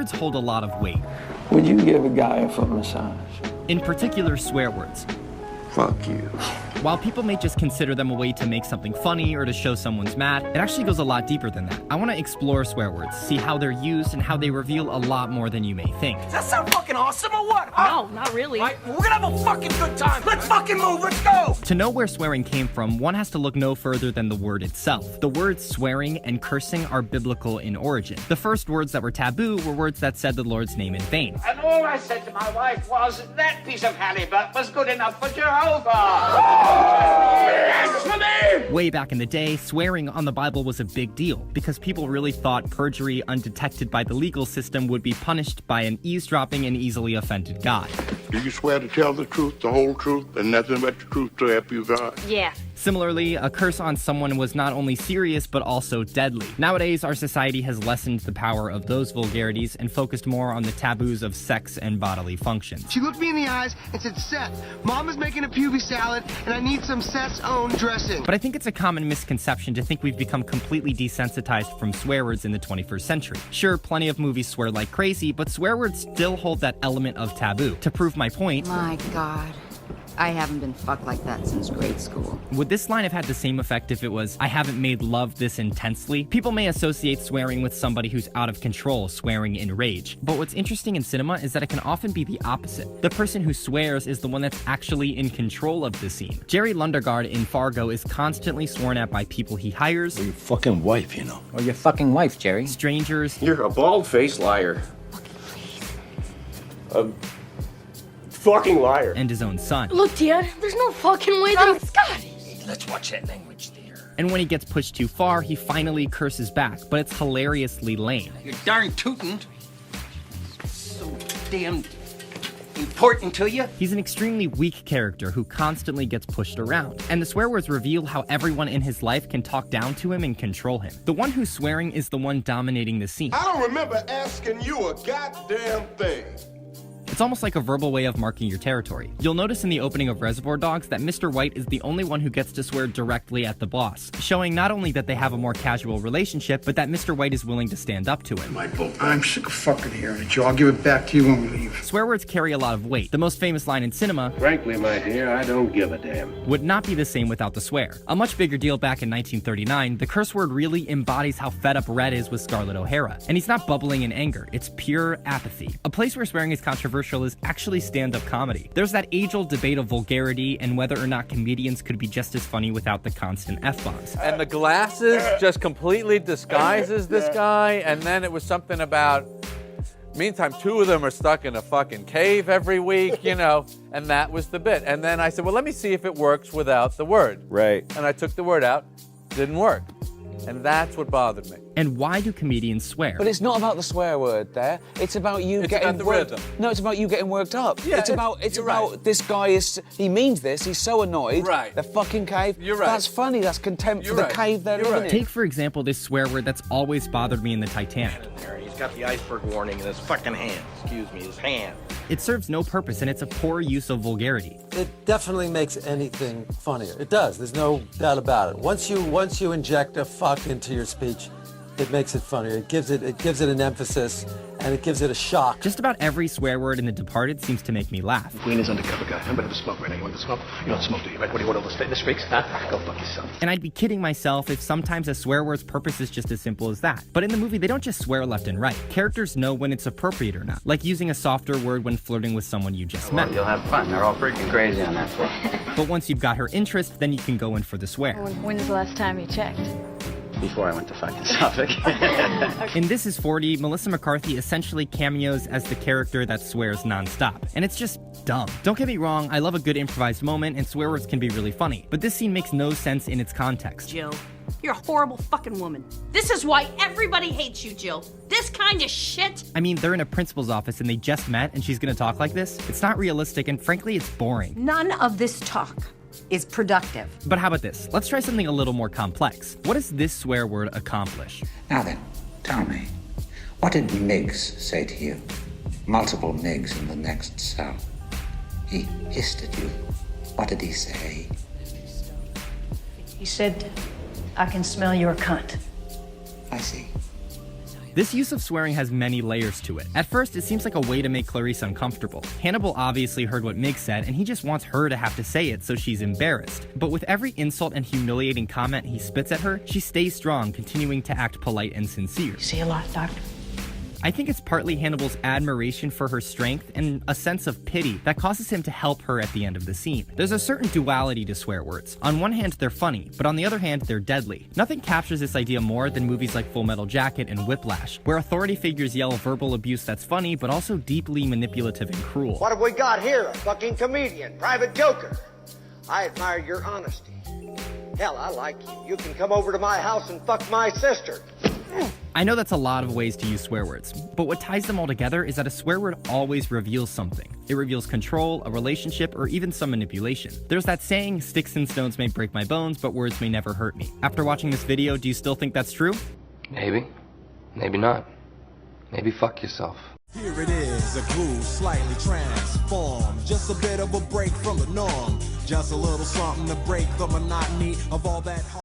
words hold a lot of weight. Would you give a guy a foot massage? In particular, swear words. Fuck you. While people may just consider them a way to make something funny or to show someone's mad, it actually goes a lot deeper than that. I want to explore swear words, see how they're used and how they reveal a lot more than you may think. Does that sound fucking awesome or what? Huh? No, not really. Right, we're gonna have a fucking good time. Let's fucking move, let's go! To know where swearing came from, one has to look no further than the word itself. The words swearing and cursing are biblical in origin. The first words that were taboo were words that said the Lord's name in vain. And all I said to my wife was, that piece of halibut was good enough for Jehovah. Way back in the day, swearing on the Bible was a big deal because people really thought perjury undetected by the legal system would be punished by an eavesdropping and easily offended God. Do you swear to tell the truth, the whole truth, and nothing but the truth to help you God? Yeah. Similarly, a curse on someone was not only serious but also deadly. Nowadays, our society has lessened the power of those vulgarities and focused more on the taboos of sex and bodily functions. She looked me in the eyes and said, Seth, Mom is making a puby salad and I need some Seth's own dressing. But I think it's a common misconception to think we've become completely desensitized from swear words in the 21st century. Sure, plenty of movies swear like crazy, but swear words still hold that element of taboo. To prove my point, my God, I haven't been fucked like that since grade school. Would this line have had the same effect if it was, I haven't made love this intensely? People may associate swearing with somebody who's out of control, swearing in rage. But what's interesting in cinema is that it can often be the opposite. The person who swears is the one that's actually in control of the scene. Jerry Lundegaard in Fargo is constantly sworn at by people he hires. Or your fucking wife, you know. Or your fucking wife, Jerry. Strangers. You're a bald-faced liar. Fucking liar. And his own son. Look, Dad, there's no fucking way that I'm Scottish. Let's watch that language there. And when he gets pushed too far, he finally curses back, but it's hilariously lame. You're darn tootin'. So damn important to you. He's an extremely weak character who constantly gets pushed around, and the swear words reveal how everyone in his life can talk down to him and control him. The one who's swearing is the one dominating the scene. I don't remember asking you a goddamn thing. It's almost like a verbal way of marking your territory. You'll notice in the opening of Reservoir Dogs that Mr. White is the only one who gets to swear directly at the boss, showing not only that they have a more casual relationship, but that Mr. White is willing to stand up to him. My book. I'm sick of fucking hearing it, Joe. I'll give it back to you when we leave. Swear words carry a lot of weight. The most famous line in cinema, Frankly, my dear, I don't give a damn, would not be the same without the swear. A much bigger deal back in 1939, the curse word really embodies how fed up Red is with Scarlett O'Hara. And he's not bubbling in anger, it's pure apathy. A place where swearing is controversial is actually stand-up comedy. There's that age-old debate of vulgarity and whether or not comedians could be just as funny without the constant F-bombs. And the glasses just completely disguises this guy, and then it was something about, meantime, two of them are stuck in a fucking cave every week, you know, and that was the bit. And then I said, well, let me see if it works without the word. Right. And I took the word out, didn't work. And that's what bothered me. And why do comedians swear? But it's not about the swear word there. It's about you getting about the worked. rhythm. No, it's about you getting worked up. Yeah, it's about right. This guy he means this. He's so annoyed. Right. The fucking cave. You're right. That's funny. That's contempt You're for right. the cave they're You're living right. in. Take, for example, this swear word that's always bothered me in the Titanic. He's got the iceberg warning in his fucking hand. Excuse me, his hand. It serves no purpose, and it's a poor use of vulgarity. It definitely makes anything funnier. It does. There's no doubt about it. Once you inject a fuck into your speech, it makes it funnier. It gives it an emphasis, and it gives it a shock. Just about every swear word in The Departed seems to make me laugh. Queen is undercover guy. I'm gonna have a smoke right now. You want the smoke? You don't smoke, do you? Right? What do you want all the streaks? Huh? Go fuck yourself. And I'd be kidding myself if sometimes a swear word's purpose is just as simple as that. But in the movie, they don't just swear left and right. Characters know when it's appropriate or not, like using a softer word when flirting with someone you just met. You'll have fun. They're all freaking crazy on that floor. But once you've got her interest, then you can go in for the swear. When's the last time you checked? Before I went to fucking Suffolk. In This Is 40, Melissa McCarthy essentially cameos as the character that swears nonstop. And it's just dumb. Don't get me wrong, I love a good improvised moment, and swear words can be really funny. But this scene makes no sense in its context. Jill, you're a horrible fucking woman. This is why everybody hates you, Jill. This kind of shit. I mean, they're in a principal's office and they just met and she's gonna talk like this? It's not realistic, and frankly, it's boring. None of this talk is productive. But how about this? Let's try something a little more complex. What does this swear word accomplish? Now then, tell me, what did Miggs say to you? Multiple Miggs in the next cell. He hissed at you. What did he say? He said, I can smell your cunt. I see. This use of swearing has many layers to it. At first, it seems like a way to make Clarice uncomfortable. Hannibal obviously heard what Mig said, and he just wants her to have to say it so she's embarrassed. But with every insult and humiliating comment he spits at her, she stays strong, continuing to act polite and sincere. You see a lot, Doctor? I think it's partly Hannibal's admiration for her strength and a sense of pity that causes him to help her at the end of the scene. There's a certain duality to swear words. On one hand, they're funny, but on the other hand, they're deadly. Nothing captures this idea more than movies like Full Metal Jacket and Whiplash, where authority figures yell verbal abuse that's funny, but also deeply manipulative and cruel. What have we got here? A fucking comedian, private joker. I admire your honesty. Hell, I like you. You can come over to my house and fuck my sister. I know that's a lot of ways to use swear words, but what ties them all together is that a swear word always reveals something. It reveals control, a relationship, or even some manipulation. There's that saying, sticks and stones may break my bones, but words may never hurt me. After watching this video, do you still think that's true? Maybe. Maybe not. Maybe fuck yourself. Here it is, a groove slightly transformed. Just a bit of a break from the norm. Just a little something to break the monotony of all that